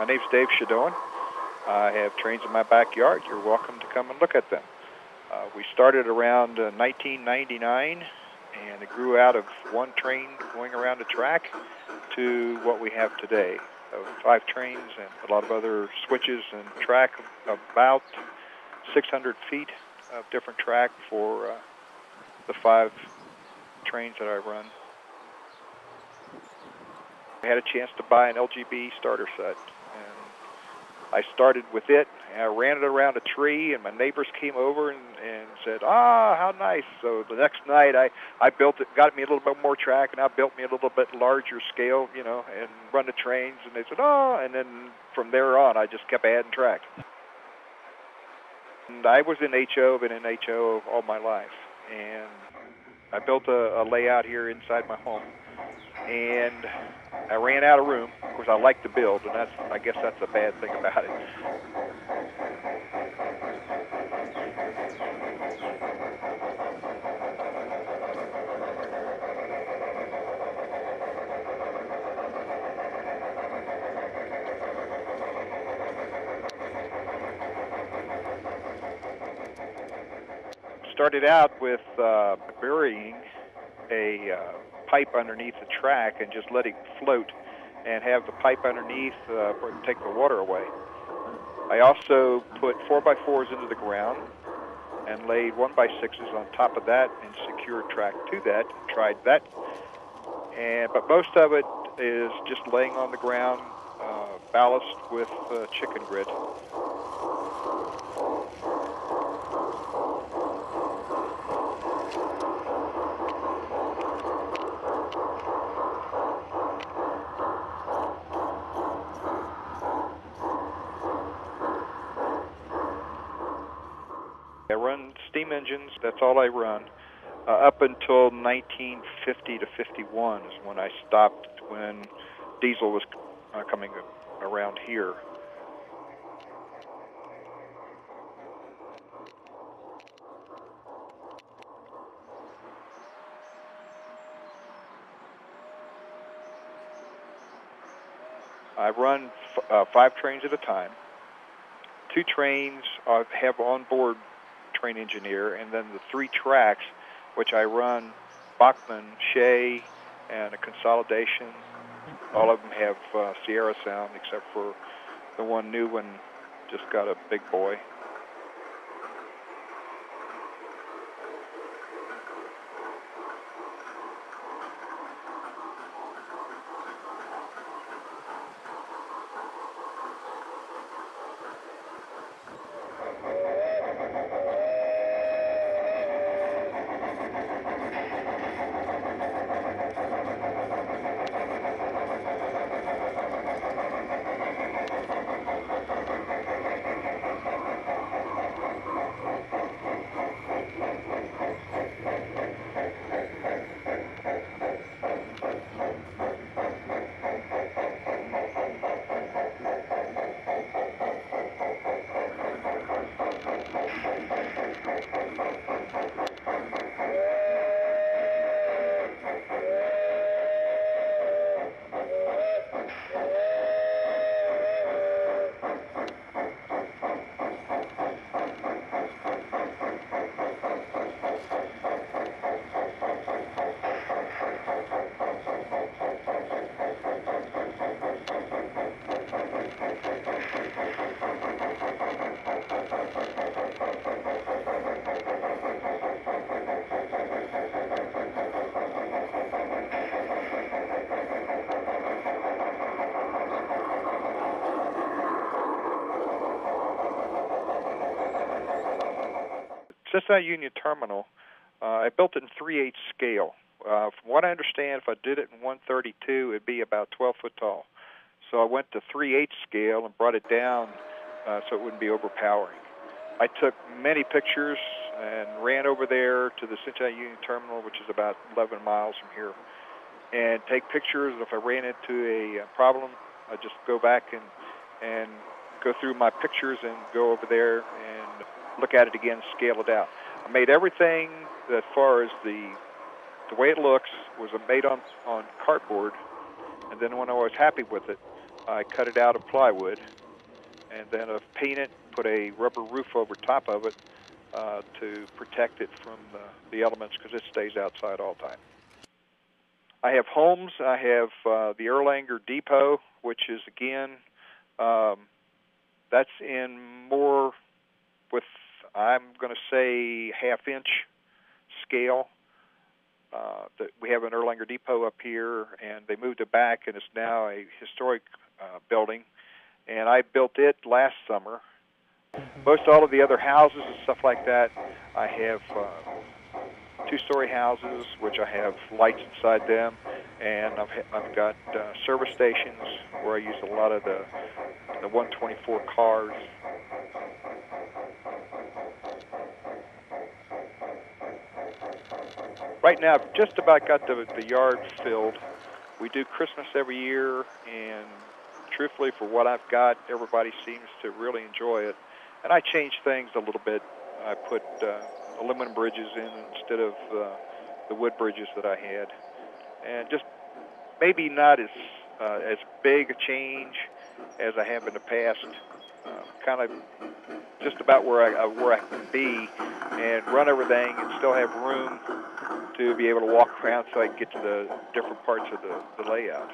My name's Dave Shadoan. I have trains in my backyard. You're welcome to come and look at them. We started around 1999, and it grew out of one train going around a track to what we have today. 5 trains and a lot of other switches and track, about 600 feet of different track for the 5 trains that I run. I had a chance to buy an LGB starter set, and I started with it, and I ran it around a tree, and my neighbors came over and said, how nice. So the next night I built it, got me a little bit more track, and I built me a little bit larger scale, and run the trains, and they said, and then from there on I just kept adding track. And I was in HO, been in HO all my life, and I built a layout here inside my home, and I ran out of room. Of course, I like to build, and I guess that's a bad thing about it. Started out with burying a pipe underneath the track and just let it float and have the pipe underneath take the water away. I also put 4x4s into the ground and laid 1x6s on top of that and secured track to that. Tried that, but most of it is just laying on the ground, ballast with chicken grit. I run steam engines, that's all I run, up until 1950 to 51 is when I stopped, when diesel was coming around here. I run 5 trains at a time. 2 trains have onboard train engineer, and then the 3 tracks, which I run Bachman, Shea, and a consolidation. All of them have Sierra sound, except for the one new one just got a big boy. Cincinnati Union Terminal, I built it in 3/8 scale. From what I understand, if I did it in 132, it'd be about 12 foot tall. So I went to 3/8 scale and brought it down so it wouldn't be overpowering. I took many pictures and ran over there to the Cincinnati Union Terminal, which is about 11 miles from here, and take pictures. If I ran into a problem, I'd just go back and go through my pictures and go over there and look at it again, scale it out. I made everything as far as the way it looks was made on cardboard, and then when I was happy with it, I cut it out of plywood, and then I've painted, put a rubber roof over top of it to protect it from the elements because it stays outside all the time. I have homes. I have the Erlanger Depot, which is, again, that's in more with, I'm going to say, half-inch scale. That we have an Erlanger Depot up here, and they moved it back, and it's now a historic building. And I built it last summer. Most all of the other houses and stuff like that, I have two-story houses, which I have lights inside them, and I've got service stations where I use a lot of the 124 cars. Right now, I've just about got the yard filled. We do Christmas every year, and truthfully, for what I've got, everybody seems to really enjoy it. And I changed things a little bit. I put aluminum bridges in instead of the wood bridges that I had, and just maybe not as big a change as I have in the past. Kind of just about where I can be and run everything and still have room to be able to walk around so I can get to the different parts of the layout.